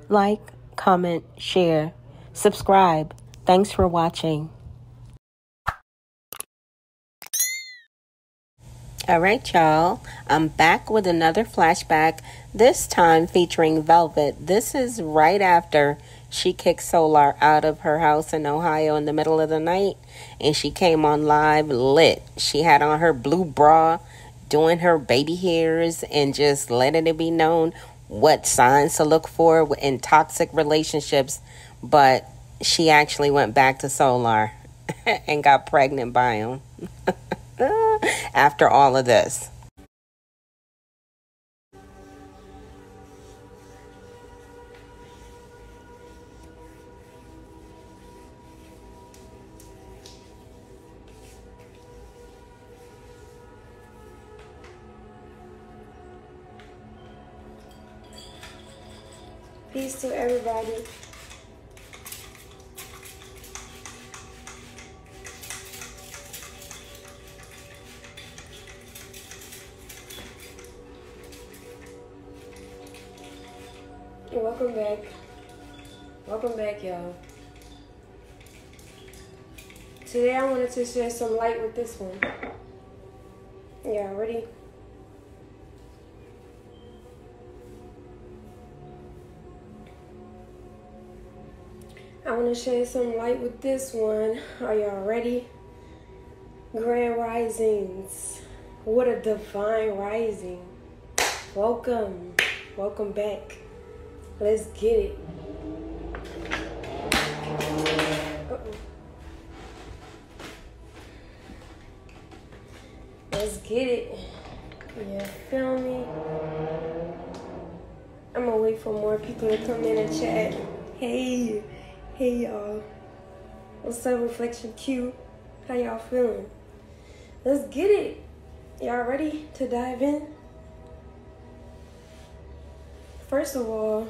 Like, comment, share, subscribe. Thanks for watching. All right, y'all. I'm back with another flashback, this time featuring Velvet. This is right after she kicked Solar out of her house in Ohio in the middle of the night, and she came on live lit. She had on her blue bra, doing her baby hairs, and just letting it be known what signs to look for in toxic relationships. But she actually went back to Solar and got pregnant by him. After all of this. Peace to everybody. Welcome back. Welcome back, y'all. Today I wanted to shed some light with this one. Y'all ready? I want to shed some light with this one. Are y'all ready? Grand Risings. What a divine rising. Welcome. Welcome back. Let's get it. Let's get it. Yeah, feel me? I'm gonna wait for more people to come in and chat. Hey y'all. What's up, Reflection Q? How y'all feeling? Let's get it. Y'all ready to dive in? First of all,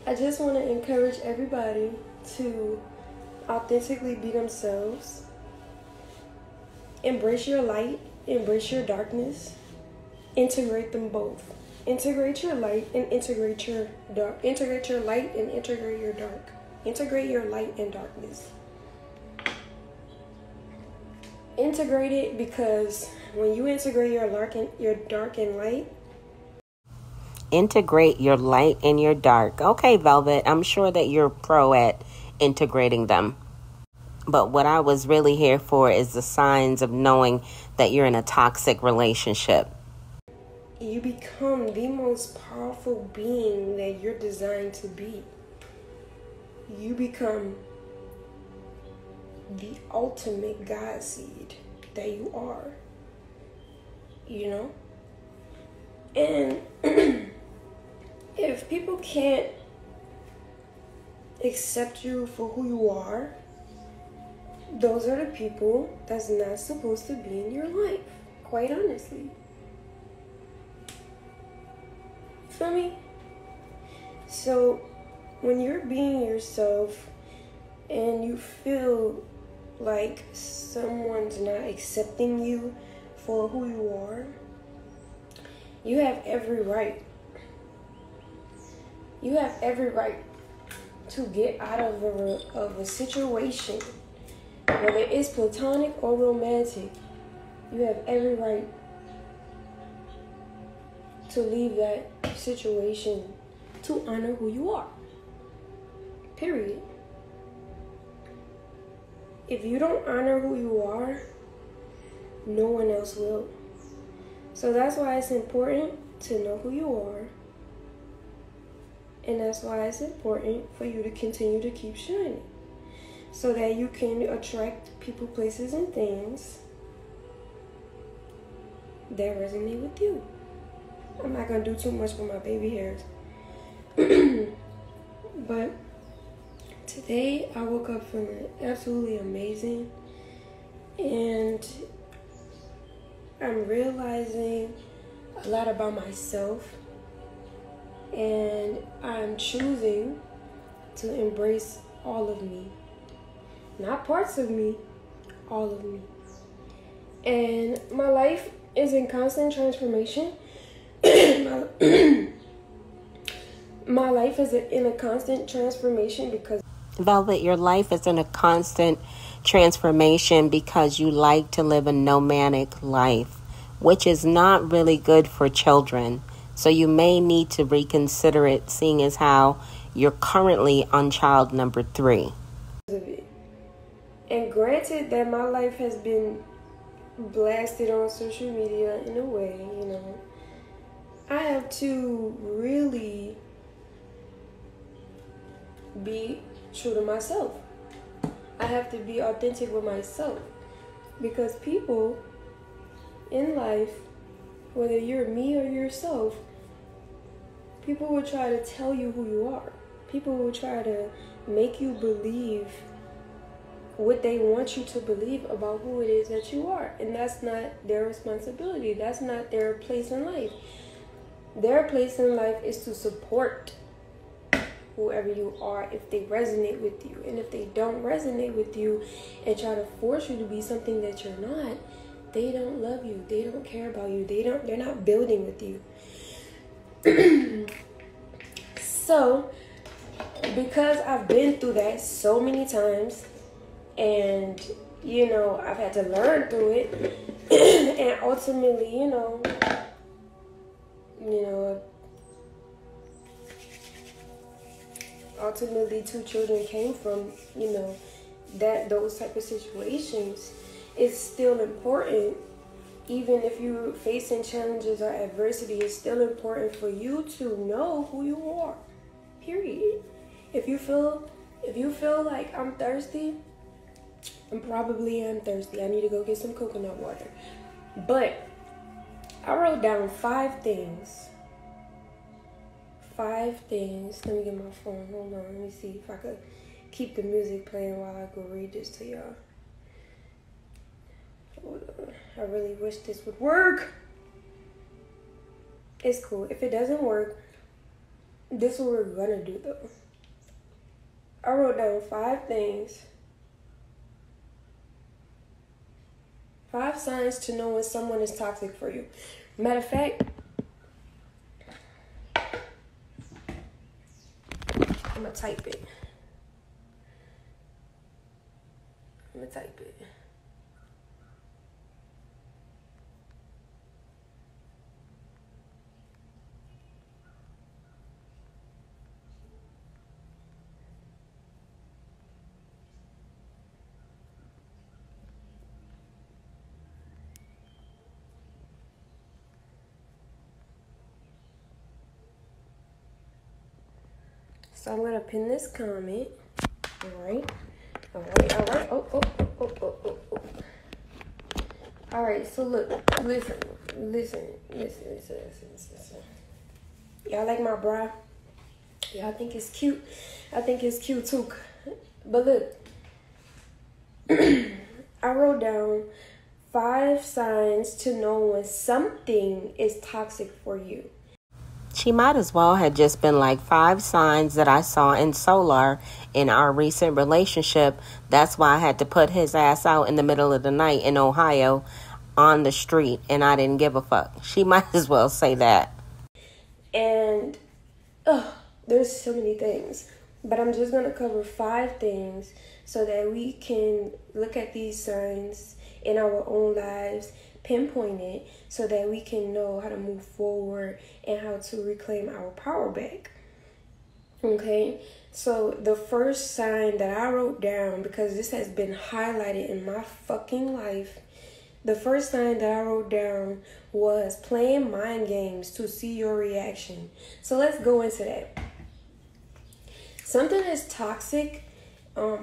I just want to encourage everybody to authentically be themselves. Embrace your light, embrace your darkness. Integrate them both. Integrate your light and integrate your dark. Integrate your light and integrate your dark. Integrate your light and darkness. Integrate it because when you integrate your dark and light, integrate your light and your dark. Okay, Velvet, I'm sure that you're pro at integrating them. But what I was really here for is the signs of knowing that you're in a toxic relationship. You become the most powerful being that you're designed to be. You become the ultimate God seed that you are. You know? And if people can't accept you for who you are, those are the people that's not supposed to be in your life, quite honestly. Feel me? So when you're being yourself and you feel like someone's not accepting you for who you are, you have every right. You have every right to get out of a situation, whether it's platonic or romantic. You have every right to leave that situation to honor who you are. Period. If you don't honor who you are, no one else will. So that's why it's important to know who you are. And that's why it's important for you to continue to keep shining. So that you can attract people, places, and things that resonate with you. I'm not going to do too much with my baby hairs. But today I woke up feeling absolutely amazing. And I'm realizing a lot about myself. And I'm choosing to embrace all of me. Not parts of me, all of me. And my life is in constant transformation. My life is in a constant transformation because Velvet, your life is in a constant transformation because you like to live a nomadic life, which is not really good for children. So you may need to reconsider it, seeing as how you're currently on child number 3. of it. And granted that my life has been blasted on social media in a way, I have to really be true to myself. I have to be authentic with myself, because people in life, whether you're me or yourself, people will try to tell you who you are. People will try to make you believe what they want you to believe about who it is that you are. And that's not their responsibility. That's not their place in life. Their place in life is to support whoever you are if they resonate with you. And if they don't resonate with you and try to force you to be something that you're not, they don't love you. They don't care about you. They're not building with you. So, because I've been through that so many times, and I've had to learn through it, and ultimately, ultimately 2 children came from, those type of situations. It's still important, even if you're facing challenges or adversity, it's still important for you to know who you are, period. If you feel like I'm thirsty, I probably am thirsty. I need to go get some coconut water. But I wrote down 5 things. 5 things. Let me get my phone. Hold on. Let me see if I could keep the music playing while I go read this to y'all. Hold on. I really wish this would work. It's cool. If it doesn't work, this is what we're gonna do though. I wrote down 5 things. 5 signs to know when someone is toxic for you. Matter of fact, I'm gonna type it. So I'm gonna pin this comment. All right. Oh. All right. So look, listen. Y'all like my bra? Y'all think it's cute? I think it's cute too. But look, I wrote down 5 signs to know when something is toxic for you. She might as well have just been like 5 signs that I saw in Solar in our recent relationship. That's why I had to put his ass out in the middle of the night in Ohio on the street, and I didn't give a fuck. She might as well say that. And there's so many things, but I'm just going to cover 5 things so that we can look at these signs in our own lives, pinpoint it, so that we can know how to move forward and how to reclaim our power back. Okay, so the first sign that I wrote down, because this has been highlighted in my fucking life, the first sign that I wrote down was playing mind games to see your reaction. So let's go into that. Something is toxic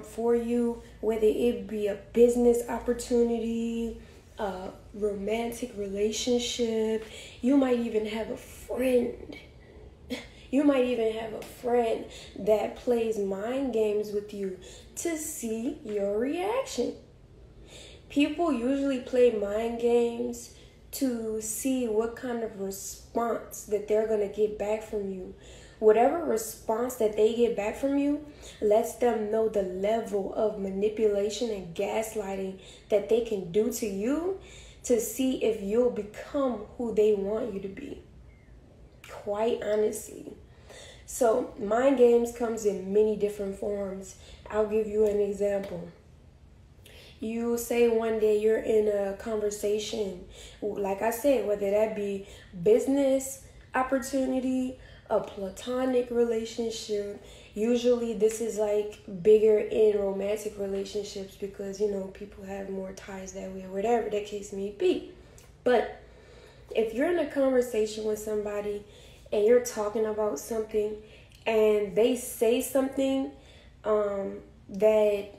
for you, whether it be a business opportunity, a romantic relationship. You might even have a friend. You might even have a friend that plays mind games with you to see your reaction. People usually play mind games to see what kind of response that they're going to get back from you. Whatever response that they get back from you lets them know the level of manipulation and gaslighting that they can do to you to see if you'll become who they want you to be. Quite honestly. So mind games comes in many different forms. I'll give you an example. You say one day you're in a conversation, like I said, whether that be business opportunity, a platonic relationship. Usually this is like bigger in romantic relationships because, people have more ties that way or whatever the case may be. But if you're in a conversation with somebody and you're talking about something and they say something that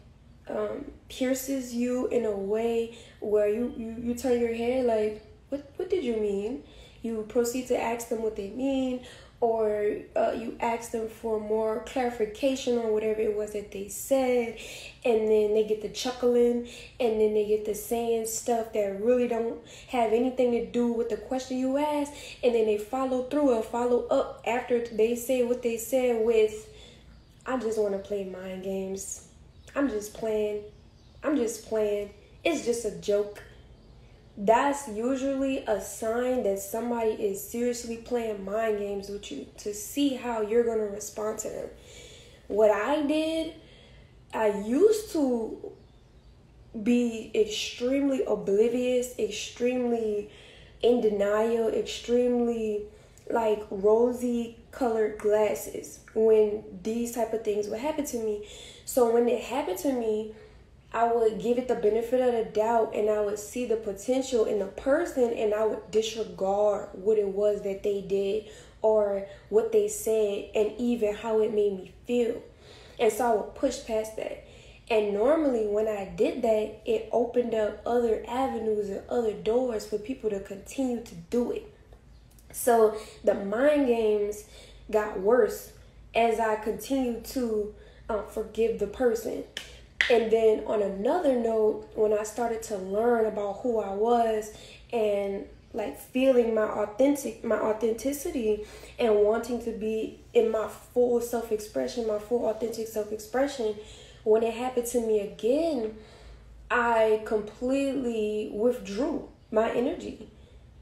pierces you in a way where you turn your head like, what did you mean? You proceed to ask them what they mean, or you ask them for more clarification on whatever it was that they said, and then they get to chuckling, and then they get to saying stuff that really don't have anything to do with the question you asked, and then they follow through or follow up after they say what they said with, I just want to play mind games. I'm just playing. It's just a joke. That's usually a sign that somebody is seriously playing mind games with you to see how you're going to respond to them. What I did, I used to be extremely oblivious, extremely in denial, extremely like rosy colored glasses when these type of things would happen to me. So when it happened to me, I would give it the benefit of the doubt, and I would see the potential in the person, and I would disregard what it was that they did or what they said and even how it made me feel. And so I would push past that. And normally when I did that, it opened up other avenues and other doors for people to continue to do it. So the mind games got worse as I continued to forgive the person. And then on another note, when I started to learn about who I was and like feeling my authenticity and wanting to be in my full self-expression, my full authentic self-expression, when it happened to me again, I completely withdrew my energy,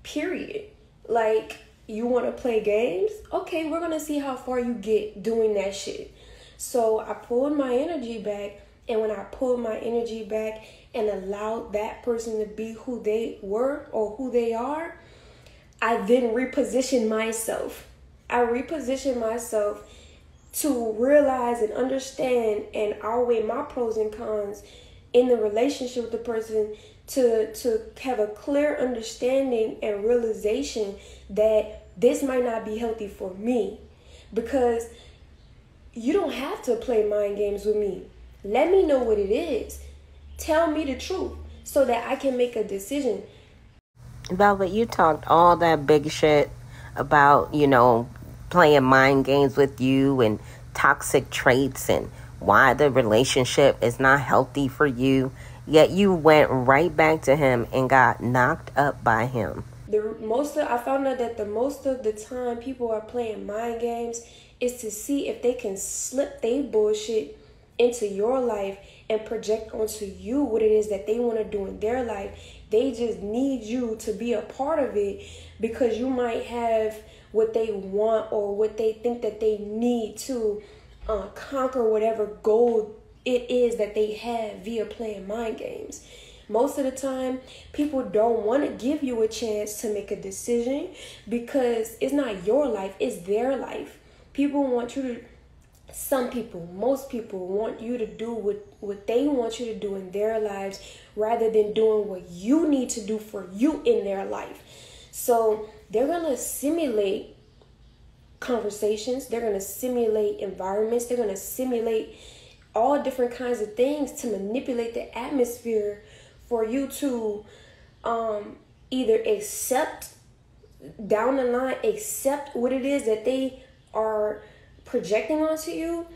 period. Like, you want to play games? Okay, we're going to see how far you get doing that shit. So I pulled my energy back. And when I pulled my energy back and allowed that person to be who they were or who they are, I then repositioned myself. I repositioned myself to realize and understand and outweigh my pros and cons in the relationship with the person, to have a clear understanding and realization that this might not be healthy for me. Because you don't have to play mind games with me. Let me know what it is. Tell me the truth so that I can make a decision. Velvet, you talked all that big shit about, playing mind games with you and toxic traits and why the relationship is not healthy for you. Yet you went right back to him and got knocked up by him. I found out that the most of the time people are playing mind games is to see if they can slip their bullshit into your life and project onto you what it is that they want to do in their life. They just need you to be a part of it because you might have what they want or what they think that they need to conquer whatever goal it is that they have via playing mind games. Most of the time, people don't want to give you a chance to make a decision because it's not your life, it's their life. Most people want you to do what they want you to do in their lives rather than doing what you need to do for you in their life. So they're going to simulate conversations. They're going to simulate environments. They're going to simulate all different kinds of things to manipulate the atmosphere for you to either accept down the line, accept what it is that they are projecting onto you,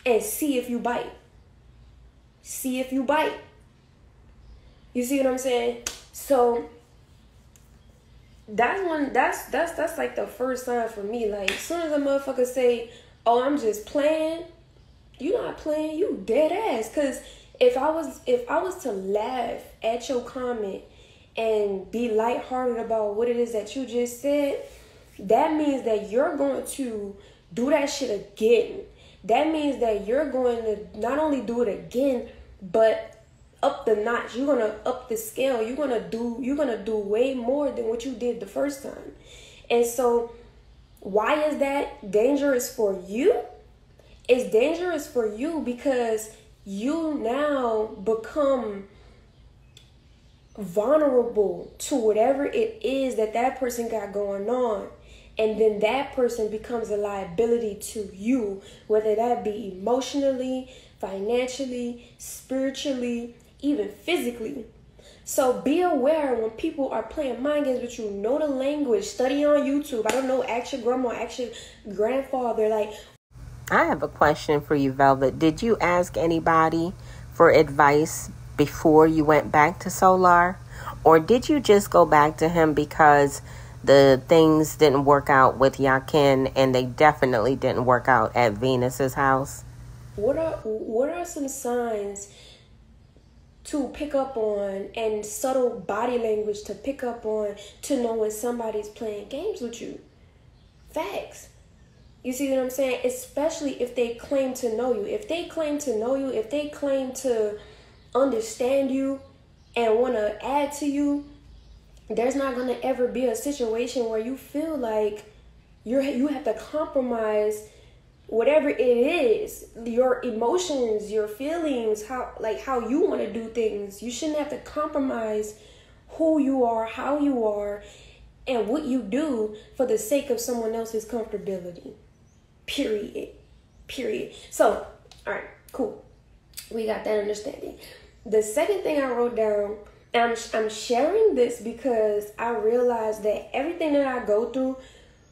and see if you bite. See if you bite. You see what I'm saying? So that's like the first sign for me. Like, as soon as a motherfucker say, "Oh, I'm just playing," you not playing, you dead ass. Cause if I was to laugh at your comment and be lighthearted about what it is that you just said, that means that you're going to do that shit again. That means that you're going to not only do it again, but up the notch. You're gonna up the scale. You're gonna do way more than what you did the first time. And so, why is that dangerous for you? It's dangerous for you because you now become vulnerable to whatever it is that person got going on. And then that person becomes a liability to you, whether that be emotionally, financially, spiritually, even physically. So be aware when people are playing mind games with you. Know the language. Study on YouTube. I don't know, ask your grandma, ask your grandfather. Like, I have a question for you, Velvet. Did you ask anybody for advice before you went back to Solar? Or did you just go back to him because the things didn't work out with Yakin, and they definitely didn't work out at Venus's house? What are some signs to pick up on, and subtle body language to pick up on, to know when somebody's playing games with you? Facts. You see what I'm saying? Especially if they claim to know you. If they claim to know you, if they claim to understand you and want to add to you, there's not going to ever be a situation where you feel like you have to compromise whatever it is, your emotions, your feelings, how you want to do things. You shouldn't have to compromise who you are, how you are, and what you do for the sake of someone else's comfortability. Period. So, all right, cool. We got that understanding. The second thing I wrote down, and I'm sharing this because I realized that everything that I go through,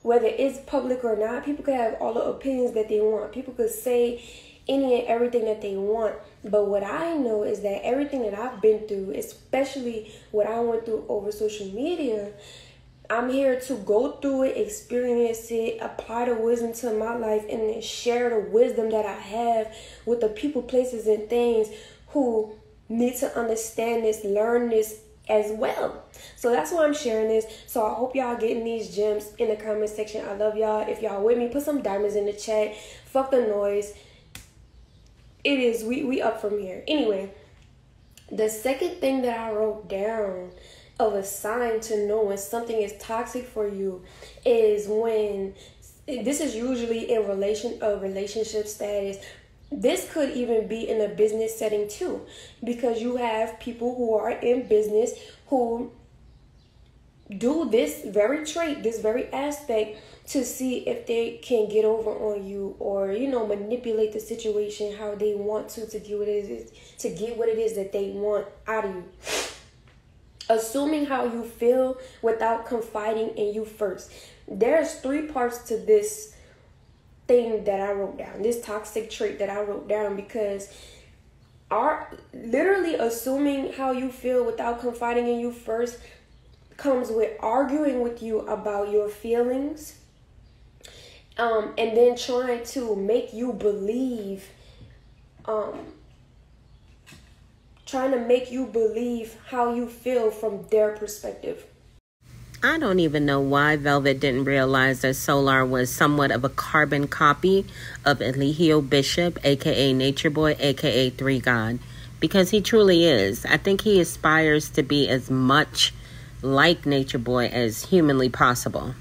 whether it's public or not, people could have all the opinions that they want. People could say any and everything that they want. But what I know is that everything that I've been through, especially what I went through over social media, I'm here to go through it, experience it, apply the wisdom to my life, and then share the wisdom that I have with the people, places, and things who need to understand this, learn this as well. So that's why I'm sharing this. So I hope y'all getting these gems in the comment section. I love y'all. If y'all with me, put some diamonds in the chat. Fuck the noise. It is, we up from here. Anyway, the second thing that I wrote down of a sign to know when something is toxic for you is when, this is usually in relationship status. This could even be in a business setting too, because you have people who are in business who do this very trait, this very aspect, to see if they can get over on you, or manipulate the situation how they want to get what it is that they want out of you. Assuming how you feel without confiding in you first. There's 3 parts to this thing that I wrote down, this toxic trait that I wrote down, because literally assuming how you feel without confiding in you first comes with arguing with you about your feelings, and then trying to make you believe how you feel from their perspective. I don't even know why Velvet didn't realize that Solar was somewhat of a carbon copy of Eligio Bishop, a.k.a. Nature Boy, a.k.a. 3 God, because he truly is. I think he aspires to be as much like Nature Boy as humanly possible.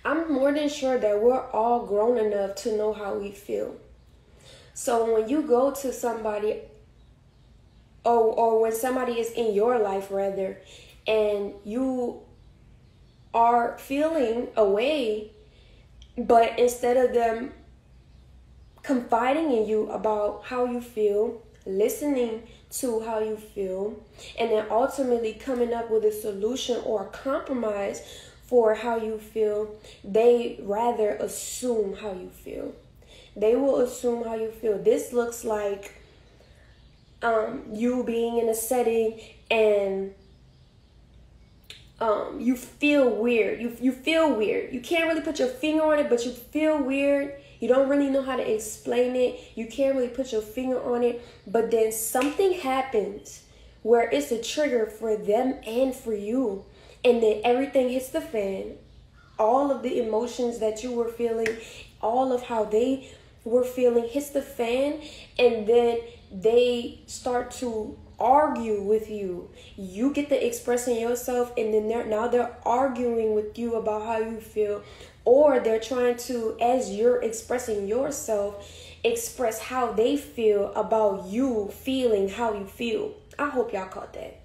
I'm more than sure that we're all grown enough to know how we feel. So when you go to somebody, or when somebody is in your life rather, and you are feeling a way, but instead of them confiding in you about how you feel, listening to how you feel, and then ultimately coming up with a solution or a compromise for how you feel, they rather assume how you feel. They will assume how you feel. This looks like you being in a setting and you feel weird. You feel weird. You can't really put your finger on it, but you feel weird. You don't really know how to explain it. You can't really put your finger on it. But then something happens where it's a trigger for them and for you. and then everything hits the fan. All of the emotions that you were feeling, all of how they were feeling hits the fan, and then they start to argue with you. You get to expressing yourself, and then they're arguing with you about how you feel, or they're trying to, as you're expressing yourself, express how they feel about you feeling how you feel. I hope y'all caught that.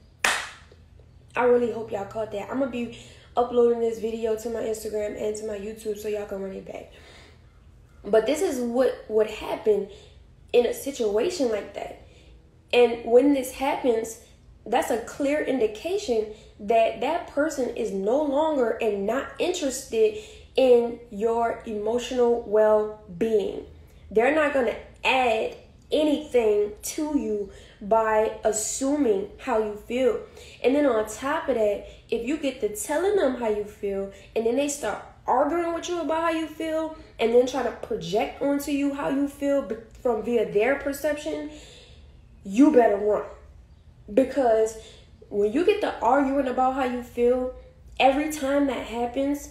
I really hope y'all caught that. I'm gonna be uploading this video to my Instagram and to my YouTube so y'all can run it back. But this is what would happen in a situation like that. And when this happens, that's a clear indication that that person is no longer and not interested in your emotional well-being. They're not going to add anything to you by assuming how you feel. And then on top of that, if you get to telling them how you feel, and then they start arguing with you about how you feel, and then try to project onto you how you feel from via their perception, you better run. Because when you get to arguing about how you feel, every time that happens,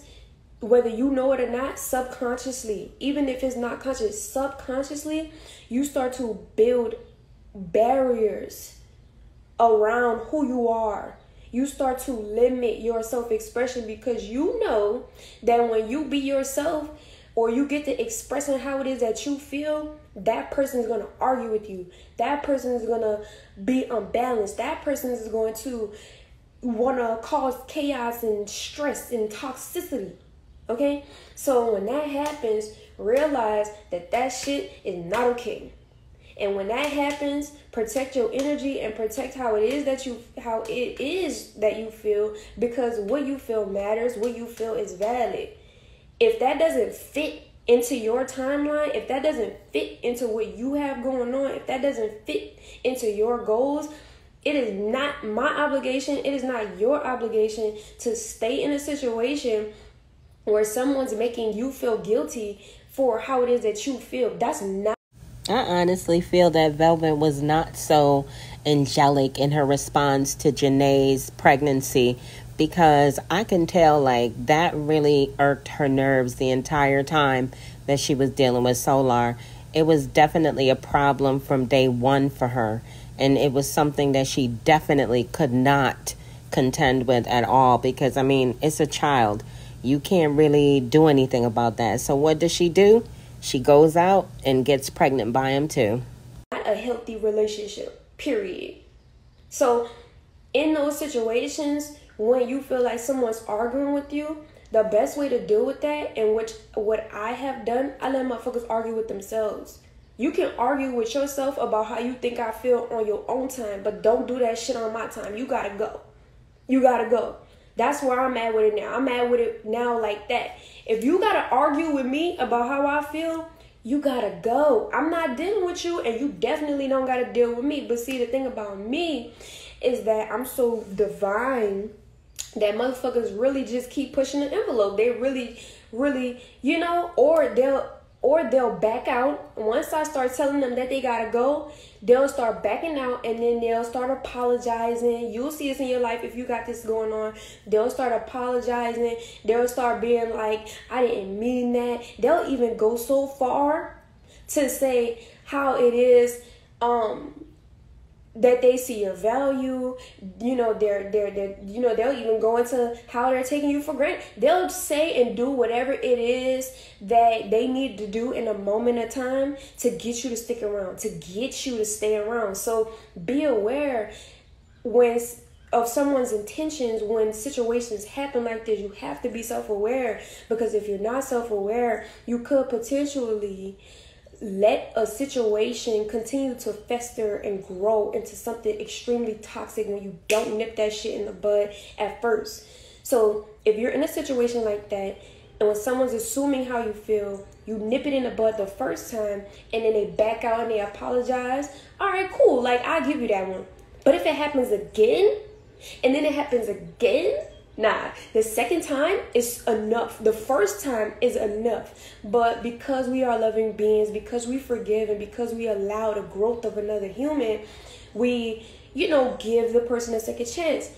whether you know it or not, subconsciously, even if it's not conscious, subconsciously, you start to build barriers around who you are. You start to limit your self-expression, because you know that when you be yourself, or you get to expressing how it is that you feel, that person is going to argue with you. That person is going to be unbalanced. That person is going to want to cause chaos and stress and toxicity. Okay? So when that happens, realize that that shit is not okay. And when that happens, protect your energy and protect how it is that you feel, because what you feel matters. What you feel is valid. If that doesn't fit into your timeline, if that doesn't fit into what you have going on, if that doesn't fit into your goals, it is not my obligation, it is not your obligation to stay in a situation where someone's making you feel guilty for how it is that you feel. That's not. I honestly feel that Velvet was not so angelic in her response to Janae's pregnancy, because I can tell, like, that really irked her nerves the entire time that she was dealing with Solar. It was definitely a problem from day one for her, and it was something that she definitely could not contend with at all, because, I mean, it's a child. You can't really do anything about that. So what does she do? She goes out and gets pregnant by him too. Not a healthy relationship, period. So in those situations, when you feel like someone's arguing with you, the best way to deal with that, and what I have done, I let motherfuckers argue with themselves. You can argue with yourself about how you think I feel on your own time, but don't do that shit on my time. You gotta go. You gotta go. That's where I'm at with it now. I'm at with it now like that. If you gotta argue with me about how I feel, you gotta go. I'm not dealing with you, and you definitely don't gotta deal with me. But see, the thing about me is that I'm so divine that motherfuckers really just keep pushing the envelope. They really, or they'll back out. Once I start telling them that they gotta go, they'll start backing out, and then they'll start apologizing. You'll see this in your life if you got this going on. They'll start apologizing. They'll start being like, I didn't mean that. They'll even go so far to say how it is that they see your value. They'll even go into how they're taking you for granted. They'll say and do whatever it is that they need to do in a moment of time to get you to stick around, to get you to stay around. So be aware of someone's intentions when situations happen like this. You have to be self-aware, because if you're not self-aware, you could potentially let a situation continue to fester and grow into something extremely toxic when you don't nip that shit in the bud at first. So if you're in a situation like that, and when someone's assuming how you feel, you nip it in the bud the first time, and then they back out and they apologize, all right, cool, like, I'll give you that one. But if it happens again, and then it happens again, nah, the second time is enough. The first time is enough. But because we are loving beings, because we forgive, and because we allow the growth of another human, we, give the person a second chance.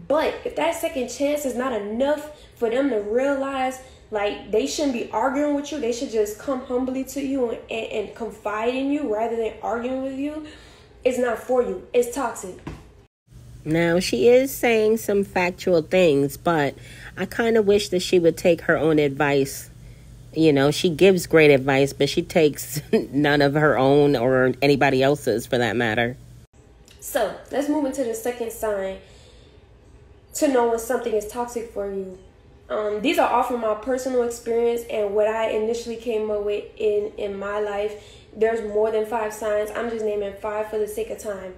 But if that second chance is not enough for them to realize, like, they shouldn't be arguing with you, they should just come humbly to you and confide in you rather than arguing with you, it's not for you. It's toxic. Now, she is saying some factual things, but I kind of wish that she would take her own advice. You know, she gives great advice, but she takes none of her own or anybody else's for that matter. So, let's move into the second sign to know when something is toxic for you. These are all from my personal experience and what I initially came up with in my life. There's more than 5 signs. I'm just naming 5 for the sake of time.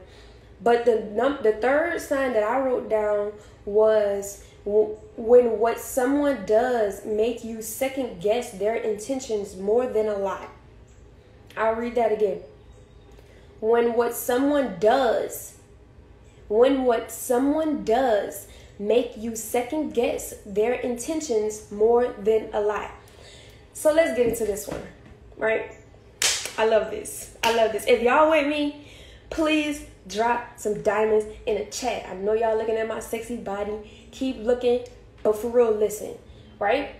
But the third sign that I wrote down was when what someone does make you second guess their intentions more than a lie. I'll read that again. When what someone does make you second guess their intentions more than a lie. So let's get into this one, right? I love this. If y'all with me, please drop some diamonds in the chat. I know y'all looking at my sexy body. Keep looking, but for real, listen, right?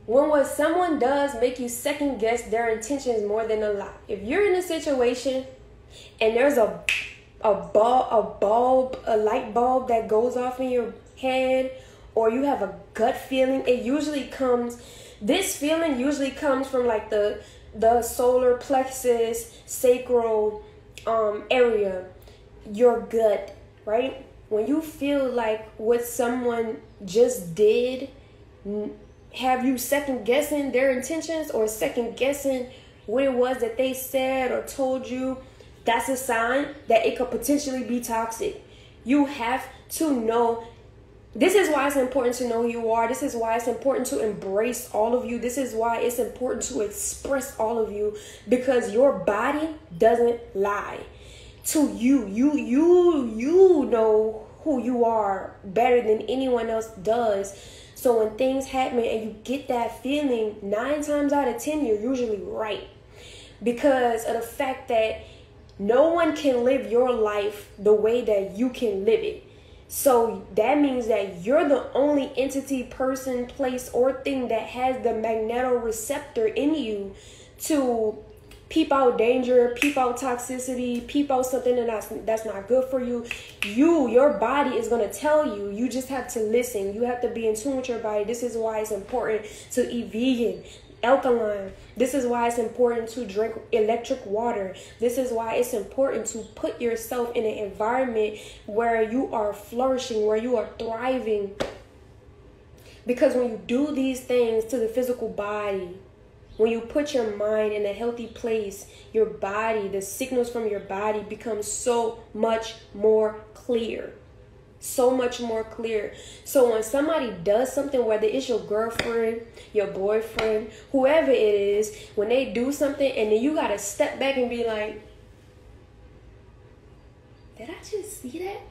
When what someone does make you second guess their intentions more than a lie. If you're in a situation and there's a light bulb that goes off in your head, or you have a gut feeling, this feeling usually comes from like the solar plexus, sacral area, your gut, right? When you feel like what someone just did have you second guessing their intentions or second guessing what it was that they said or told you, that's a sign that it could potentially be toxic. You have to know. This is why it's important to know who you are. This is why it's important to embrace all of you. This is why it's important to express all of you, because your body doesn't lie to you. You know who you are better than anyone else does. So when things happen and you get that feeling, 9 times out of 10, you're usually right, because of the fact that no one can live your life the way that you can live it. So that means that you're the only entity, person, place, or thing that has the magnetoreceptor in you to peep out danger, peep out toxicity, peep out something that's not good for you. Your body is going to tell you. You just have to listen. You have to be in tune with your body. This is why it's important to eat vegan, alkaline. This is why it's important to drink electric water. This is why it's important to put yourself in an environment where you are flourishing, where you are thriving. Because when you do these things to the physical body, when you put your mind in a healthy place, your body, the signals from your body become so much more clear. So much more clear. So when somebody does something, whether it's your girlfriend, your boyfriend, whoever it is, when they do something and then you got to step back and be like, did I just see that?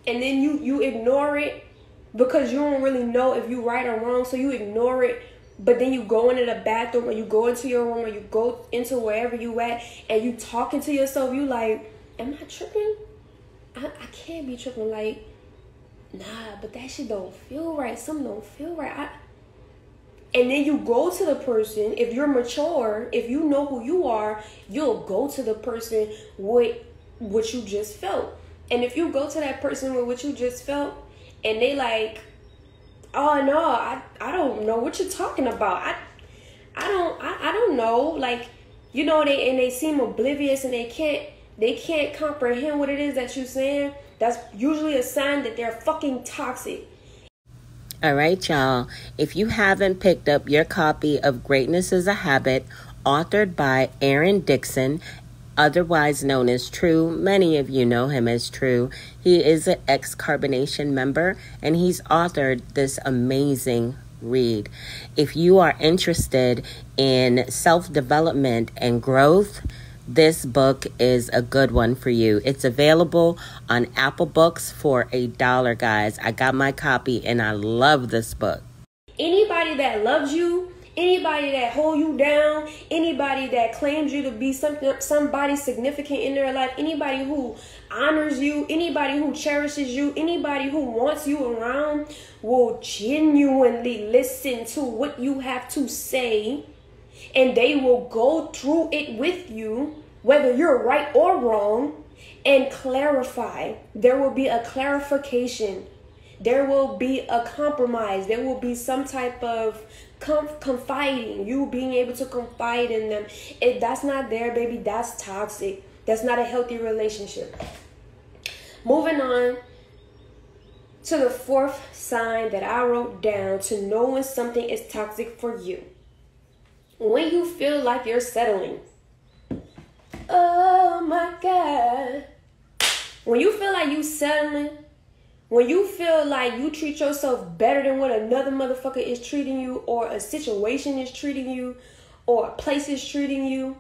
And then you ignore it because you don't really know if you're right or wrong. So you ignore it. But then you go into the bathroom or you go into your room or you go into wherever you at and you talking to yourself. You like, am I tripping? I can't be tripping. Like, nah, but that shit don't feel right. Something don't feel right. And then you go to the person. If you're mature, if you know who you are, you'll go to the person with what you just felt. And if you go to that person with what you just felt and they like, oh no, I don't know what you're talking about. I don't know. Like, you know, they seem oblivious and they can't comprehend what it is that you're saying. That's usually a sign that they're fucking toxic. All right, y'all. If you haven't picked up your copy of Greatness is a Habit, authored by Aaron Dixon, otherwise known as True. Many of you know him as True. He is an ex-Carbonation member, and he's authored this amazing read. If you are interested in self-development and growth, this book is a good one for you. It's available on Apple Books for $1, guys. I got my copy, and I love this book. Anybody that loves you Anybody that hold you down, anybody that claims you to be somebody significant in their life, anybody who honors you, anybody who cherishes you, anybody who wants you around will genuinely listen to what you have to say, and they will go through it with you, whether you're right or wrong, and clarify. There will be a clarification. There will be a compromise. There will be some type of confiding. You being able to confide in them. If that's not there, baby, that's toxic. That's not a healthy relationship. Moving on to the fourth sign that I wrote down to know when something is toxic for you. When you feel like you're settling. Oh my God. When you feel like you settling, when you feel like you treat yourself better than what another motherfucker is treating you, or a situation is treating you, or a place is treating you,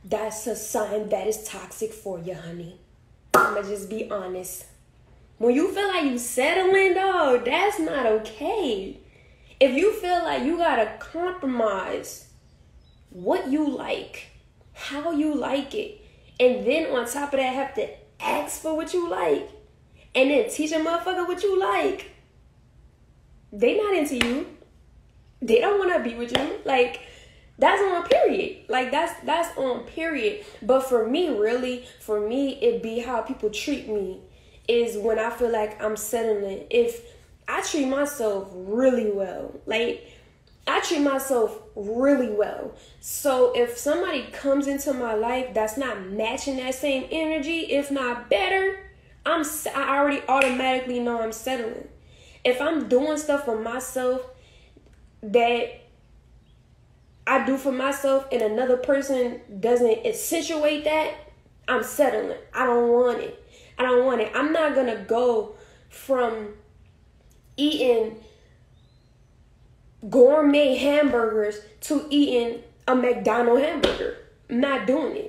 that's a sign that is toxic for you, honey. I'ma just be honest. When you feel like you settling, dog, that's not okay. If you feel like you gotta compromise what you like, how you like it, and then on top of that have to ask for what you like, and then teach a motherfucker what you like, they not into you. They don't want to be with you. Like, that's on period. Like, that's on period. But for me, it be how people treat me is when I feel like I'm settling. If I treat myself really well, so if somebody comes into my life that's not matching that same energy, if not better, I already automatically know I'm settling. If I'm doing stuff for myself that I do for myself and another person doesn't accentuate that, I'm settling. I don't want it. I'm not going to go from eating gourmet hamburgers to eating a McDonald's hamburger. I'm not doing it.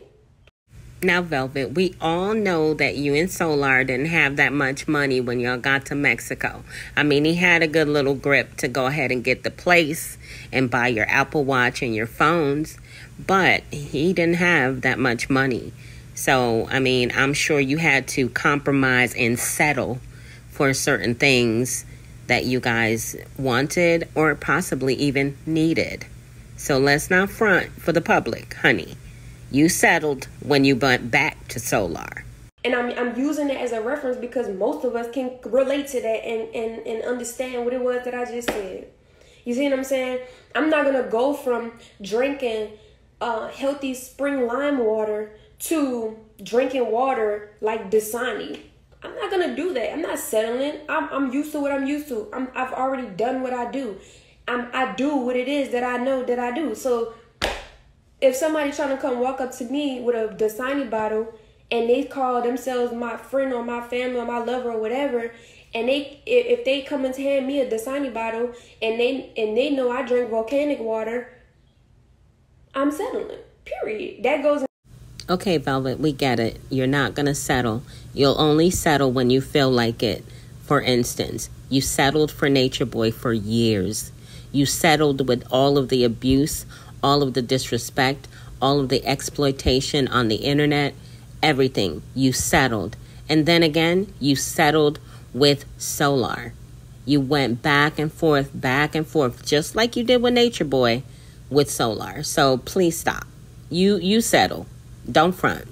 Now, Velvet, we all know that you and Solar didn't have that much money when y'all got to Mexico. I mean, he had a good little grip to go ahead and get the place and buy your Apple Watch and your phones, but he didn't have that much money. So, I mean, I'm sure you had to compromise and settle for certain things that you guys wanted or possibly even needed. So let's not front for the public, honey. You settled when you went back to Solar. And I'm using it as a reference because most of us can relate to that and understand what it was that I just said. You see what I'm saying? I'm not going to go from drinking healthy spring lime water to drinking water like Dasani. I'm not going to do that. I'm not settling. I'm used to what I'm used to. I've already done what I do. I do what it is that I know that I do. So if somebody's trying to come walk up to me with a Dasani bottle and they call themselves my friend or my family or my lover or whatever, and if they come and hand me a Dasani bottle and they know I drink volcanic water, I'm settling. Period. That goes. Okay, Velvet, we get it. You're not going to settle. You'll only settle when you feel like it. For instance, you settled for Nature Boy for years. You settled with all of the abuse, all of the disrespect, all of the exploitation on the internet, everything. You settled. And then again, you settled with Solar. You went back and forth, just like you did with Nature Boy with Solar. So please stop. You settle. Don't front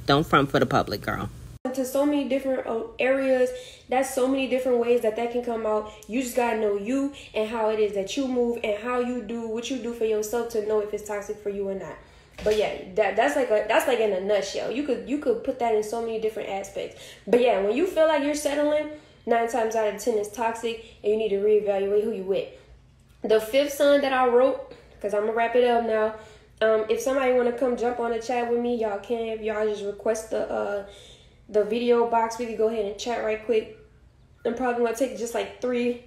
for the public, girl. To so many different areas, that's so many different ways that can come out. You just gotta know you and how it is that you move and how you do what you do for yourself to know if it's toxic for you or not. But yeah, that's like in a nutshell. You could put that in so many different aspects. But yeah, when you feel like you're settling, 9 times out of 10 it's toxic and you need to reevaluate who you with. The fifth sign that I wrote, because I'm gonna wrap it up now. If somebody want to come jump on the chat with me, y'all can. If y'all just request the video box, we can go ahead and chat right quick. I'm probably going to take just like three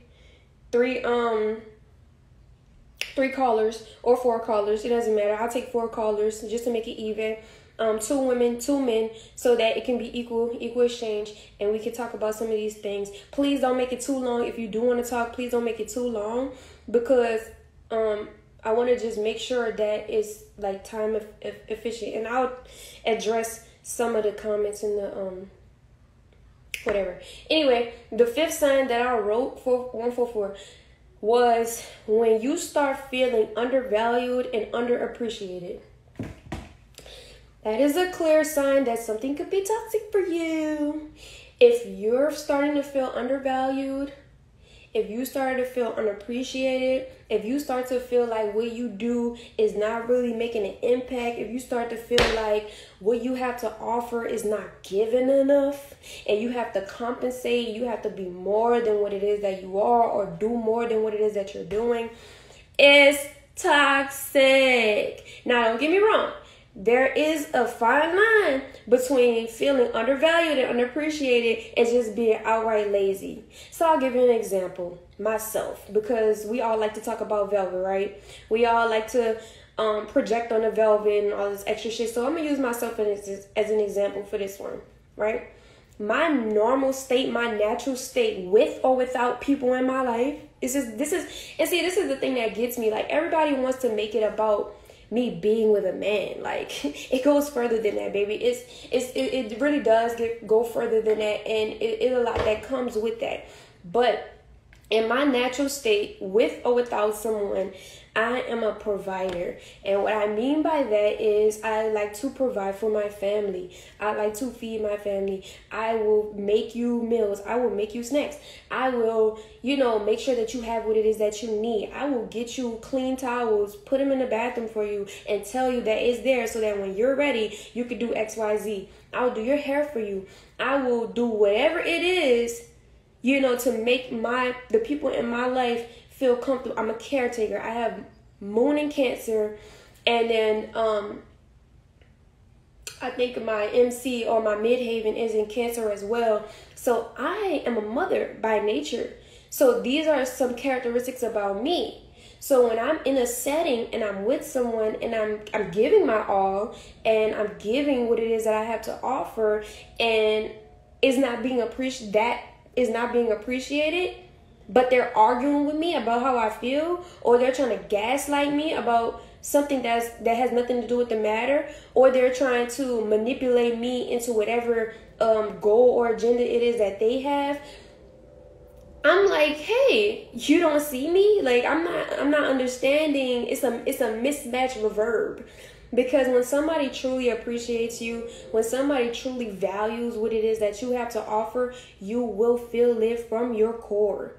callers or 4 callers. It doesn't matter. I'll take 4 callers just to make it even. 2 women, 2 men, so that it can be equal exchange, and we can talk about some of these things. Please don't make it too long. If you do want to talk, please don't make it too long, because I want to just make sure that it's like time efficient, and I'll address some of the comments in the whatever. Anyway, the fifth sign that I wrote for 144 was when you start feeling undervalued and underappreciated. That is a clear sign that something could be toxic for you. If you're starting to feel undervalued, if you start to feel unappreciated, if you start to feel like what you do is not really making an impact, if you start to feel like what you have to offer is not given enough, and you have to compensate, you have to be more than what it is that you are, or do more than what it is that you're doing, it's toxic. Now, don't get me wrong. There is a fine line between feeling undervalued and unappreciated and just being outright lazy. So I'll give you an example. Myself, because we all like to talk about velvet, right? We all like to project on the velvet and all this extra shit. So I'm going to use myself as an example for this one, right? My normal state, my natural state, with or without people in my life, this is the thing that gets me. Like, everybody wants to make it about me being with a man. Like, it goes further than that, baby. It really does go further than that, and it a lot that comes with that. But in my natural state, with or without someone, I am a provider. And what I mean by that is I like to provide for my family. I like to feed my family. I will make you meals. I will make you snacks. I will, make sure that you have what it is that you need. I will get you clean towels, put them in the bathroom for you, and tell you that it's there so that when you're ready, you can do X, Y, Z. I will do your hair for you. I will do whatever it is, to make the people in my life feel comfortable. I'm a caretaker. I have moon in Cancer, and then I think my MC or my midhaven is in Cancer as well. So I am a mother by nature. So these are some characteristics about me. So when I'm in a setting and I'm with someone and I'm giving my all and I'm giving what it is that I have to offer, and it's not being appreciated, but they're arguing with me about how I feel, or they're trying to gaslight me about something that has nothing to do with the matter, or they're trying to manipulate me into whatever goal or agenda it is that they have. I'm like, hey, you don't see me? Like, I'm not understanding. It's a mismatch of a verb. Because when somebody truly appreciates you, when somebody truly values what it is that you have to offer, you will feel it from your core.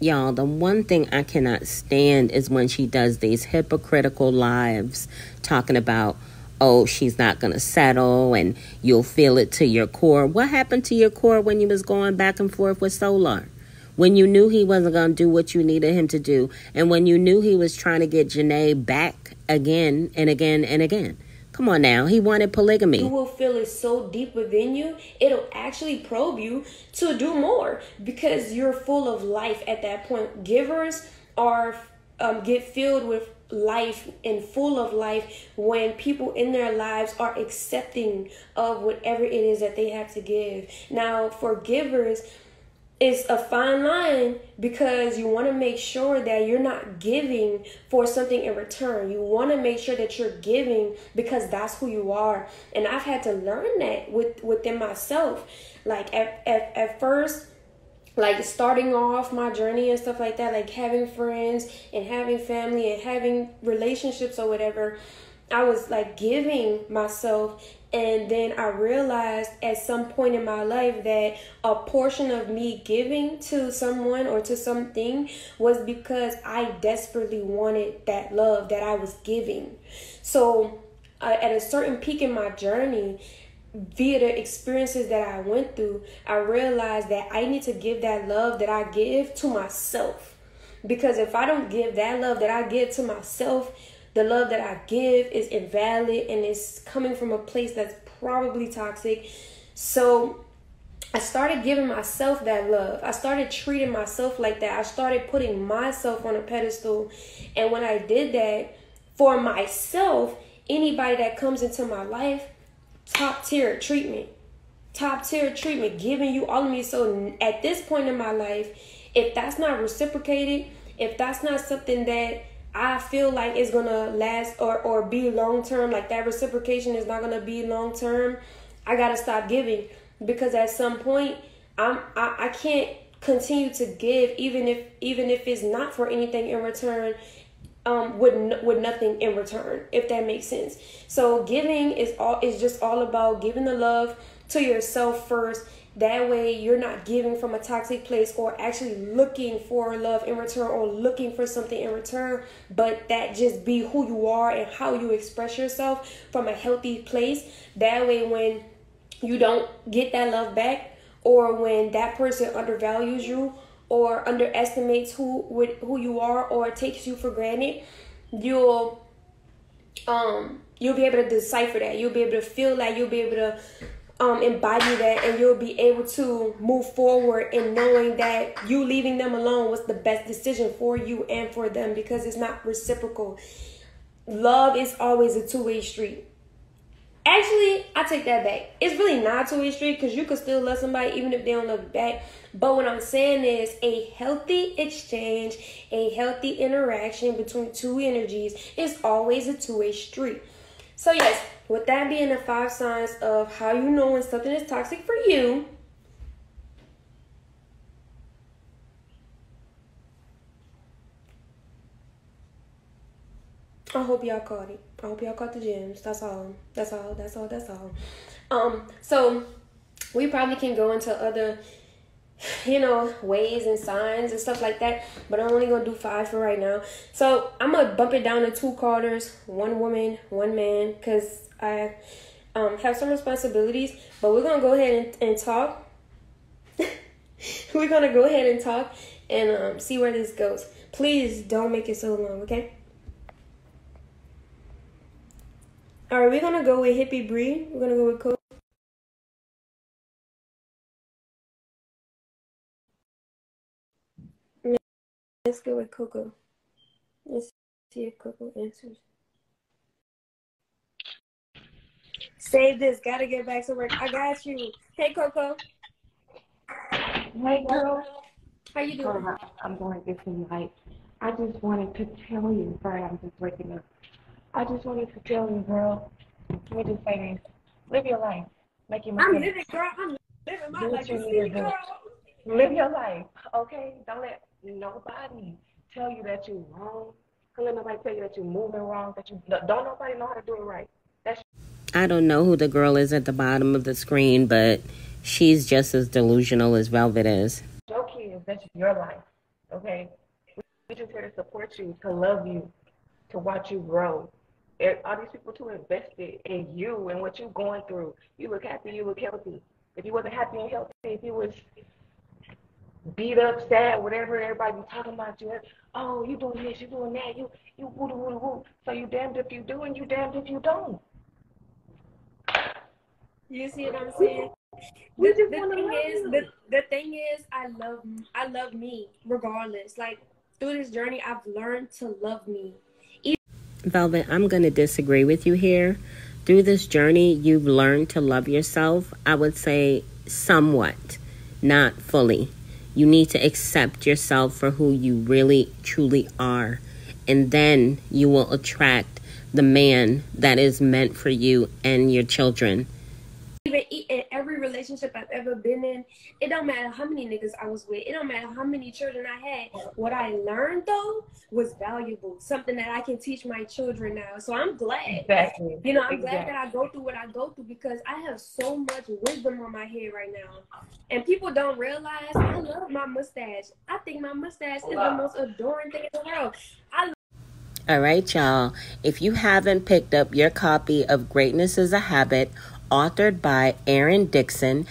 Y'all, the one thing I cannot stand is when she does these hypocritical lives talking about, oh, she's not going to settle and you'll feel it to your core. What happened to your core when you was going back and forth with Solar? When you knew he wasn't going to do what you needed him to do, and when you knew he was trying to get Janae back again and again and again. Come on now, he wanted polygamy. You will feel it so deep within you, it'll actually probe you to do more, because you're full of life at that point. Givers are get filled with life and full of life when people in their lives are accepting of whatever it is that they have to give. Now, for givers, it's a fine line, because you want to make sure that you're not giving for something in return. You want to make sure that you're giving because that's who you are. And I've had to learn that within myself. Like at first, like starting off my journey and stuff like that, like having friends and having family and having relationships or whatever, I was like giving myself. And then I realized at some point in my life that a portion of me giving to someone or to something was because I desperately wanted that love that I was giving. So at a certain peak in my journey, via the experiences that I went through, I realized that I need to give that love that I give to myself. Because if I don't give that love that I give to myself, the love that I give is invalid and it's coming from a place that's probably toxic. So I started giving myself that love. I started treating myself like that. I started putting myself on a pedestal. And when I did that for myself, anybody that comes into my life, top tier treatment, giving you all of me. So at this point in my life, if that's not reciprocated, if that's not something that I feel like it's gonna last or be long term, like that reciprocation is not gonna be long term, I gotta stop giving, because at some point I can't continue to give even if it's not for anything in return, with nothing in return, if that makes sense. So giving is just all about giving the love to yourself first. That way you're not giving from a toxic place or actually looking for love in return or looking for something in return, but that just be who you are and how you express yourself from a healthy place. That way when you don't get that love back, or when that person undervalues you or underestimates who you are or takes you for granted, you'll be able to decipher that. You'll be able to feel that. You'll be able to embody that, and you'll be able to move forward in knowing that you leaving them alone was the best decision for you and for them, because it's not reciprocal. Love is always a two-way street. Actually, I take that back. It's really not a two-way street, because you could still love somebody even if they don't love you back. But what I'm saying is a healthy exchange, a healthy interaction between two energies is always a two-way street. So yes, with that being the 5 signs of how you know when something is toxic for you, I hope y'all caught it. I hope y'all caught the gems. That's all. So we probably can go into other, ways and signs and stuff like that, but I'm only gonna do 5 for right now. So I'm gonna bump it down to 2 callers, 1 woman, 1 man, because I have some responsibilities. But we're gonna go ahead and talk. We're gonna go ahead and talk and see where this goes. Please don't make it so long, okay? All right, we're gonna go with Hippie Bree. We're gonna go with Coco. Let's go with Coco. Let's see if Coco answers. Save this. Gotta get back to work. I got you. Hey, Coco. Hey girl, How you doing? I'm going to get some light. I just wanted to tell you, sorry, I'm just waking up. I just wanted to tell you, girl, let me just say this. Live your life. Make your I'm mistakes. living, girl. I'm living my Do life. what you You need see to me, do. girl? Live your life, okay? Don't let nobody tell you that you're wrong. Don't let nobody tell you that you're moving wrong, don't nobody know how to do it right. I don't know who the girl is at the bottom of the screen, but she's just as delusional as Velvet is. Your kids, that's your life, okay? We just here to support you, to love you, to watch you grow. All these people too invested in you and what you're going through. You look happy, you look healthy. If you wasn't happy and healthy, if you was beat up, sad, whatever, everybody be talking about you. Oh, you doing this, you doing that, you woo woo woo. So you damned if you do and you damned if you don't. You see what I'm saying? We just want to love you. The thing is, I love me regardless. Like through this journey, I've learned to love me. Velvet, I'm going to disagree with you here. Through this journey, you've learned to love yourself. I would say somewhat, not fully. You need to accept yourself for who you really, truly are. And then you will attract the man that is meant for you and your children. Even in every relationship I've ever been in, it don't matter how many niggas I was with. It don't matter how many children I had. What I learned, though, was valuable. Something that I can teach my children now. So I'm glad. Exactly. I'm glad that I go through what I go through, because I have so much wisdom on my head right now. And people don't realize I love my mustache. I think my mustache is the most adoring thing in the world. All right, y'all. If you haven't picked up your copy of Greatness is a Habit, authored by Aaron Dixon,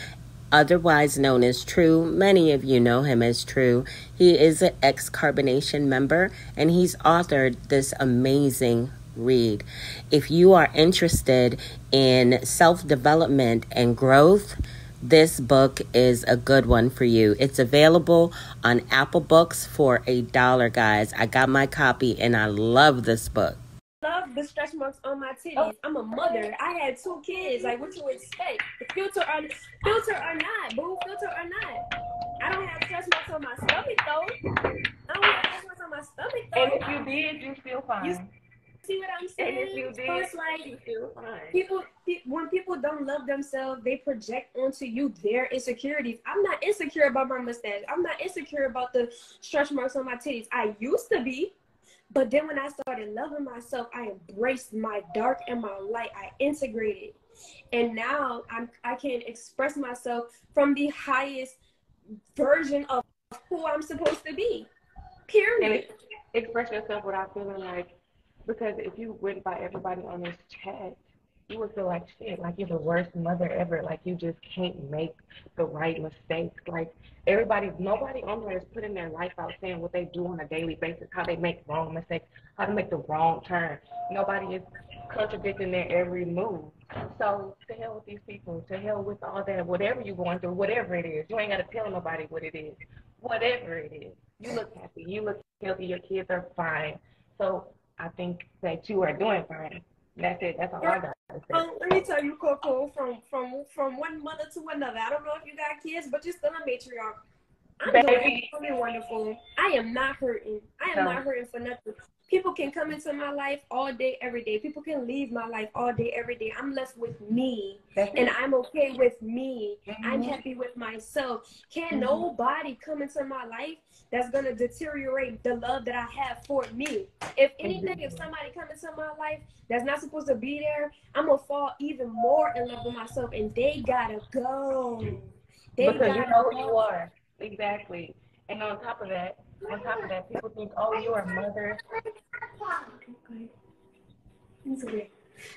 otherwise known as True. Many of you know him as True. He is an ex-Carbonation member, and he's authored this amazing read. If you are interested in self-development and growth, this book is a good one for you. It's available on Apple Books for $1, guys. I got my copy, and I love this book. Love the stretch marks on my titties. I'm a mother. I had 2 kids. Like, what you expect? Filter or not, boo. Filter or not. I don't have stretch marks on my stomach, though. I don't have stretch marks on my my stomach though. And if you did, you feel fine. You see what I'm saying? And if you So did, it's like you feel fine. when people don't love themselves, they project onto you their insecurities. I'm not insecure about my mustache. I'm not insecure about the stretch marks on my titties. I used to be, but then when I started loving myself, I embraced my dark and my light. I integrated, and now I can express myself from the highest version of who I'm supposed to be. Period. And express yourself without feeling like, because if you went by everybody on this chat, you would feel like shit, like you're the worst mother ever, like you just can't make the right mistakes. Like nobody on there is putting their life out saying what they do on a daily basis, how they make wrong mistakes, how to make the wrong turn. Nobody is contradicting their every move. So to hell with these people, to hell with all that, whatever you're going through, whatever it is. You ain't got to tell nobody what it is. Whatever it is. You look happy, you look healthy, your kids are fine. So I think that you are doing fine. That's it. That's all I got to say. Let me tell you, Coco, from one mother to another. I don't know if you got kids, but you're still a matriarch. I'm doing really wonderful. I am not hurting. I am not hurting for nothing. People can come into my life all day, every day. People can leave my life all day, every day. I'm left with me, and I'm okay with me. I'm happy with myself. Can't nobody come into my life that's going to deteriorate the love that I have for me. If anything, if somebody comes into my life that's not supposed to be there, I'm going to fall even more in love with myself, and they got to go. Because you know who you are. Exactly. And on top of that, people think, oh, you're a mother.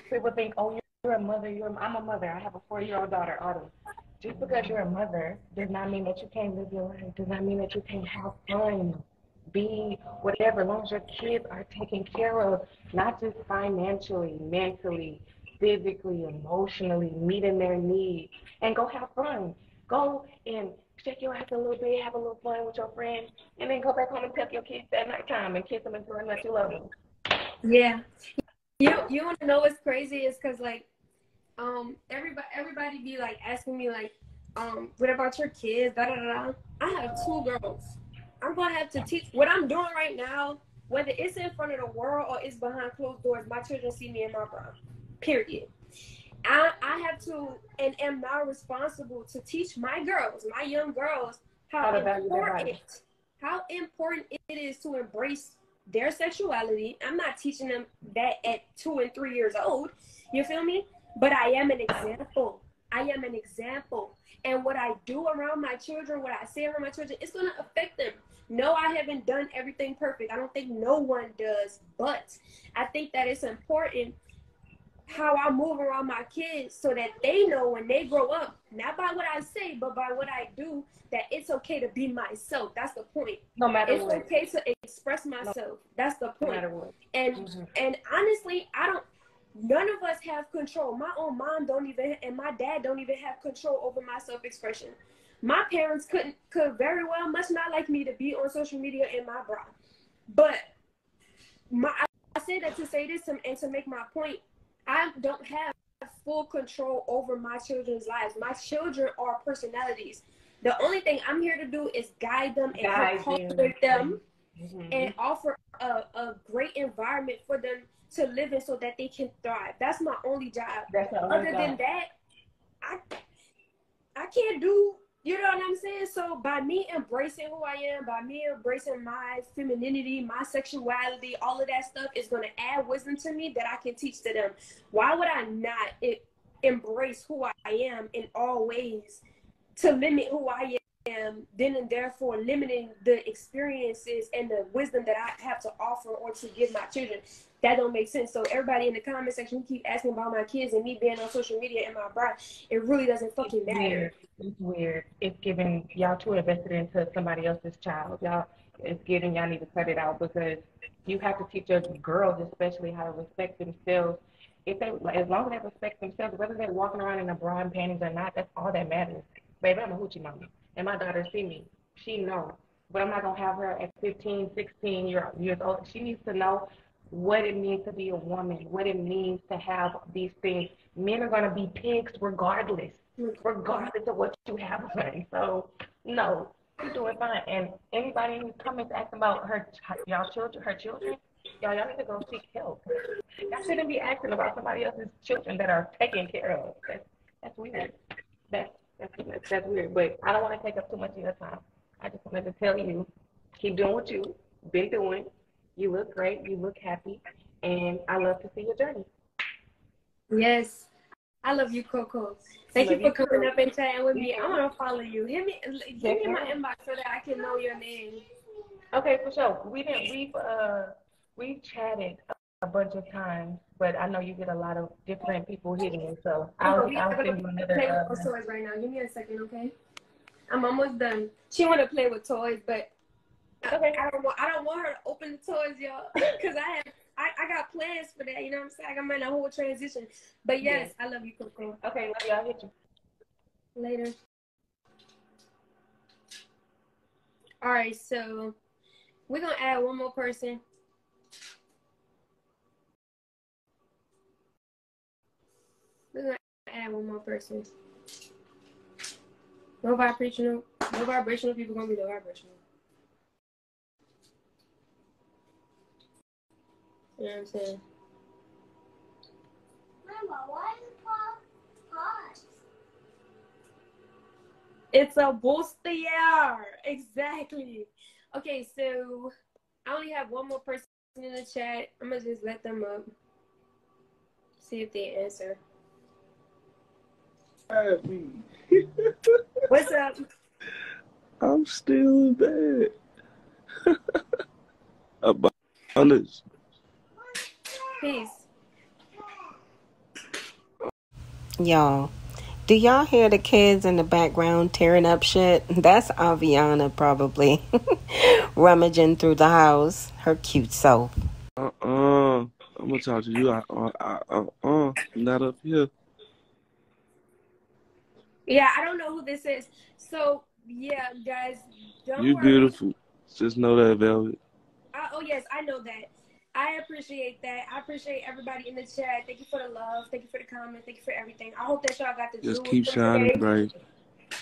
People think, oh, you're a mother. I'm a mother. I have a 4-year-old daughter, Autumn. Just because you're a mother does not mean that you can't live your life. Does not mean that you can't have fun. Be whatever, as long as your kids are taken care of, not just financially, mentally, physically, emotionally, meeting their needs, and go have fun. Go and shake your ass a little bit, have a little fun with your friends, and then go back home and tuck your kids at nighttime and kiss them and tell them that you love them. Yeah. You want to know what's crazy is because like everybody be like asking me like what about your kids, da da da. I have 2 girls. I'm gonna have to teach what I'm doing right now, whether it's in front of the world or it's behind closed doors. My children see me in my bra. Period. I have to and am now responsible to teach my girls, my young girls, how important it is to embrace their sexuality. I'm not teaching them that at 2 and 3 years old. You feel me? But I am an example. I am an example. And what I do around my children, what I say around my children, it's going to affect them. No, I haven't done everything perfect. I don't think no one does. But I think that it's important how I move around my kids so that they know when they grow up, not by what I say, but by what I do, that it's okay to be myself. That's the point. No matter what. It's okay to express myself. That's the point. No matter what. And honestly, none of us have control. My own mom and my dad don't even have control over my self-expression. My parents could very well much not like me to be on social media in my bra. But I say that to say this and to make my point. I don't have full control over my children's lives. My children are personalities. The only thing I'm here to do is guide them and cultivate them and offer a great environment for them to live in so that they can thrive. That's my only job. Other than that, I can't do, you know what I'm saying? So by me embracing who I am, by me embracing my femininity, my sexuality, all of that stuff is going to add wisdom to me that I can teach to them. Why would I not embrace who I am in all ways to limit who I am, then and therefore limiting the experiences and the wisdom that I have to offer or to give my children? That don't make sense. So everybody in the comment section who keep asking about my kids and me being on social media and my bride, it really doesn't fucking matter. It's weird. It's giving y'all too invested into somebody else's child. It's giving y'all need to cut it out because you have to teach your girls especially how to respect themselves. As long as they respect themselves, whether they're walking around in a bra and panties or not, that's all that matters. Baby, I'm a hoochie mama, and my daughter see me. She knows, but I'm not gonna have her at 15, 16 years old. She needs to know what it means to be a woman, what it means to have these things. Men are gonna be pigs regardless of what you have on. So no, She's doing fine. And anybody who's coming to ask about her children, y'all need to go seek help. Y'all shouldn't be asking about somebody else's children that are taken care of. That's weird. That's that's weird. But I don't want to take up too much of your time. I just wanted to tell you, keep doing what you've been doing. You look great. You look happy, and I love to see your journey. Yes. I love you, Coco. Thank you for coming up and chatting with me. I want to follow you. Give me my inbox so that I can know your name. Okay, for sure. We've chatted a bunch of times, but I know you get a lot of different people hitting you, so I'll send you another. Play with toys right now. Give me a second, okay? I'm almost done. She want to play with toys, but okay. I don't want her to open the toys, y'all, because I got plans for that. You know what I'm saying? I'm in a whole transition. But yes, I love you, Coco. Okay, love you. I'll hit you later. All right, so we're gonna add one more person. We're gonna add one more person. No vibrational people gonna be no vibrational. You know what I'm saying? Mama, why is it called hot? It's a bustier. Exactly. Okay, so I only have one more person in the chat. I'm gonna just let them up. See if they answer. Me. What's up? I'm still in bed. Abundance. Peace. Y'all, do y'all hear the kids in the background tearing up shit? That's Aviana probably rummaging through the house. Her cute self. I'm gonna talk to you. Not up here. Yeah, I don't know who this is. So yeah, guys, don't You worry. beautiful. Just know that, Velvet. Oh yes, I know that. I appreciate that. I appreciate everybody in the chat. Thank you for the love. Thank you for the comment. Thank you for everything. I hope that y'all got the jewels Just keep from shining today. bright.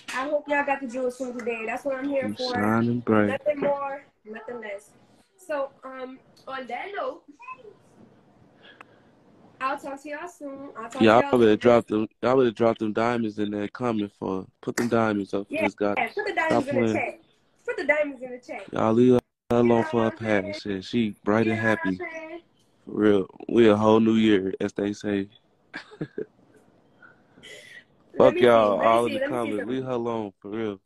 I hope y'all got the jewels from today. That's what I'm here Keep for. shining bright. Nothing more, nothing less. So, on that note, I'll talk to y'all soon. Y'all better drop them. Y'all better drop them diamonds in there. Coming for. Put them diamonds up for this guy. Put the diamonds in the chat. Put the diamonds in the chat. Y'all leave her alone for her past shit. She bright and happy. For real. We a whole new year, as they say. Fuck y'all, all in the comments. Leave her alone, for real.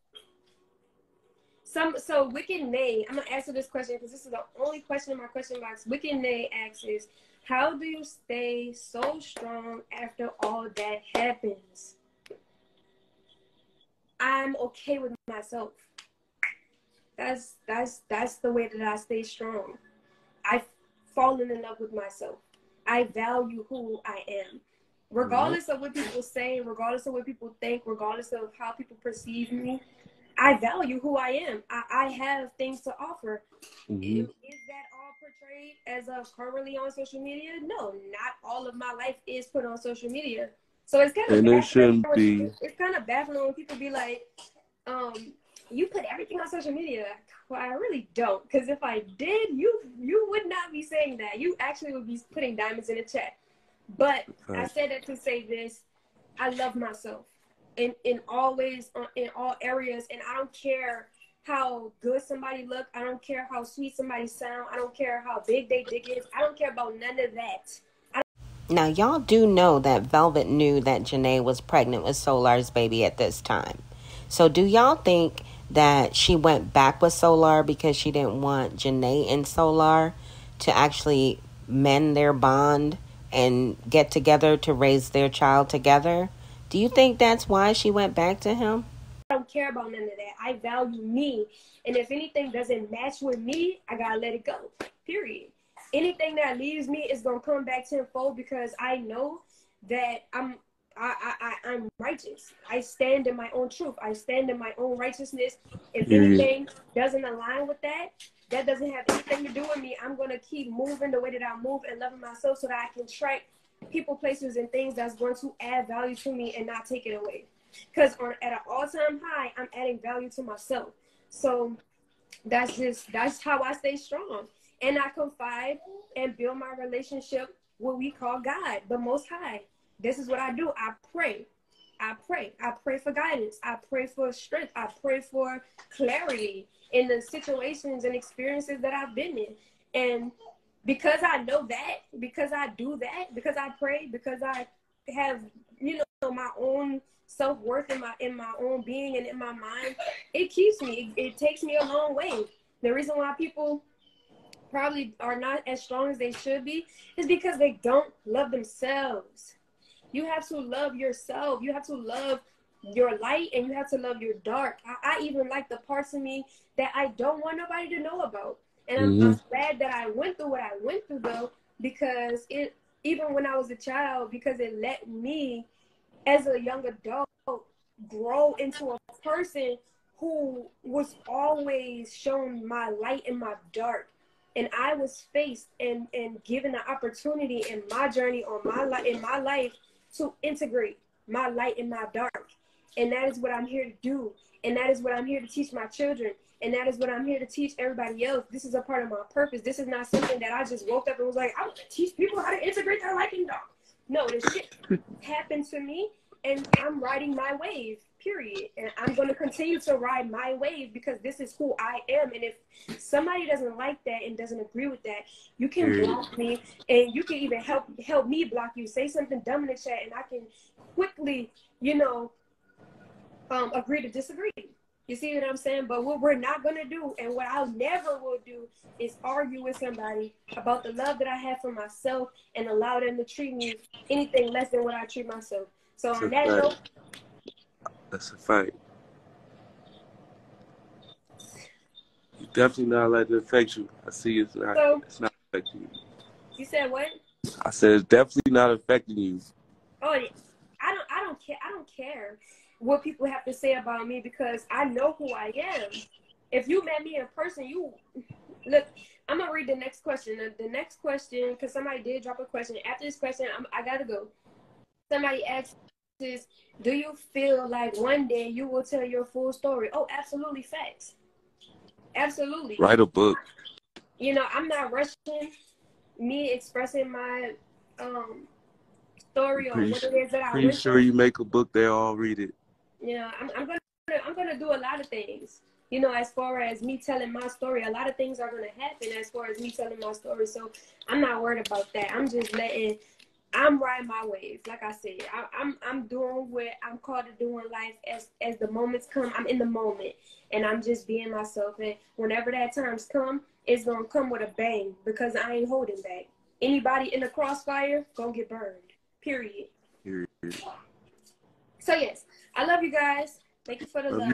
So Wicked Nay, I'm gonna answer this question because this is the only question in my question box. Wicked Nay asks is, how do you stay so strong after all that happens? I'm okay with myself. That's the way that I stay strong. I've fallen in love with myself. I value who I am. Regardless of what people say, regardless of what people think, regardless of how people perceive me, I value who I am. I have things to offer. Mm-hmm. Is that all portrayed as of currently on social media? No, not all of my life is put on social media. So it's kind of and it shouldn't be. It's kind of baffling when people be like, you put everything on social media. Well, I really don't, because if I did, you would not be saying that. You actually would be putting diamonds in the chat. But I said that to say this: I love myself in all ways, in all areas, and I don't care how good somebody look. I don't care how sweet somebody sound. I don't care how big they dick is. I don't care about none of that. Now, y'all do know that Velvet knew that Janae was pregnant with Solar's baby at this time. So do y'all think that she went back with Solar because she didn't want Janae and Solar to actually mend their bond and get together to raise their child together? Do you think that's why she went back to him? I don't care about none of that. I value me. And if anything doesn't match with me, I gotta let it go. Period. Anything that leaves me is gonna come back tenfold because I know that I'm righteous. I stand in my own truth. I stand in my own righteousness. If anything doesn't align with that, that doesn't have anything to do with me. I'm gonna keep moving the way that I move and loving myself so that I can track people, places, and things that's going to add value to me and not take it away. Because at an all-time high, I'm adding value to myself. So that's how I stay strong. And I confide and build my relationship, what we call God, the Most High. This is what I do. I pray. I pray for guidance. I pray for strength. I pray for clarity in the situations and experiences that I've been in. And because I know that, because I do that, because I pray, because I have, my own self-worth in my own being and in my mind, it keeps me, it takes me a long way. The reason why people probably are not as strong as they should be is because they don't love themselves. You have to love yourself. You have to love your light, and you have to love your dark. I even like the parts of me that I don't want nobody to know about. And I'm glad that I went through what I went through, though, because even when I was a child, because it let me, as a young adult, grow into a person who was always shown my light and my dark. And I was faced and given the opportunity in my journey in my life to integrate my light and my dark. And that is what I'm here to do. And that is what I'm here to teach my children. And that is what I'm here to teach everybody else. This is a part of my purpose. This is not something that I just woke up and was like, I want to teach people how to integrate their light and dark. No, this shit happened to me, and I'm riding my wave, period. And I'm going to continue to ride my wave because this is who I am. And if somebody doesn't like that and doesn't agree with that, you can block me, and you can even help me block you. Say something dumb in the chat, and I can quickly, agree to disagree. You see what I'm saying? But what we're not going to do, and what I never will do, is argue with somebody about the love that I have for myself and allow them to treat me anything less than what I treat myself. So on that note, that's a fact. You definitely not let it affect you. I see it's not affecting you. You said what? I said it's definitely not affecting you. Oh, yeah. I don't care. I don't care what people have to say about me because I know who I am. If you met me in person, look. I'm gonna read the next question. The next question, because somebody did drop a question. After this question, I gotta go. Somebody asked this: do you feel like one day you will tell your full story? Oh, absolutely, facts. Absolutely. Write a book. I'm not rushing me expressing my story or what it is that I went Pretty sure you make a book, they all read it. Yeah, I'm gonna do a lot of things. As far as me telling my story, a lot of things are gonna happen as far as me telling my story. So I'm not worried about that. I'm riding my wave. Like I said, I'm doing what I'm called to do in life. As the moments come, I'm in the moment, and I'm just being myself. And whenever that time's come, it's gonna come with a bang because I ain't holding back. Anybody in the crossfire gonna get burned. Period. So yes, I love you guys. Thank you for the love.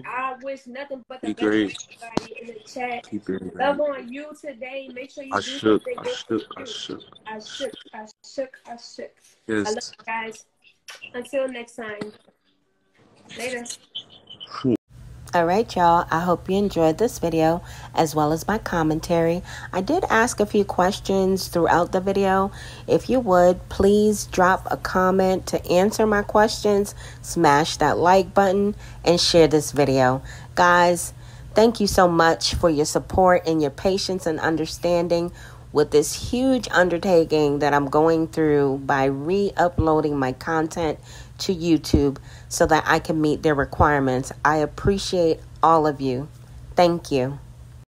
I wish nothing but the best for everybody in the chat. Love on you today. Make sure you do something good for you. I shook. Yes. I love you guys. Until next time. Later. All right, y'all. I hope you enjoyed this video as well as my commentary. I did ask a few questions throughout the video. If you would, please drop a comment to answer my questions, smash that like button, and share this video. Guys, thank you so much for your support and your patience and understanding with this huge undertaking that I'm going through by re-uploading my content to YouTube so that I can meet their requirements. I appreciate all of you. Thank you.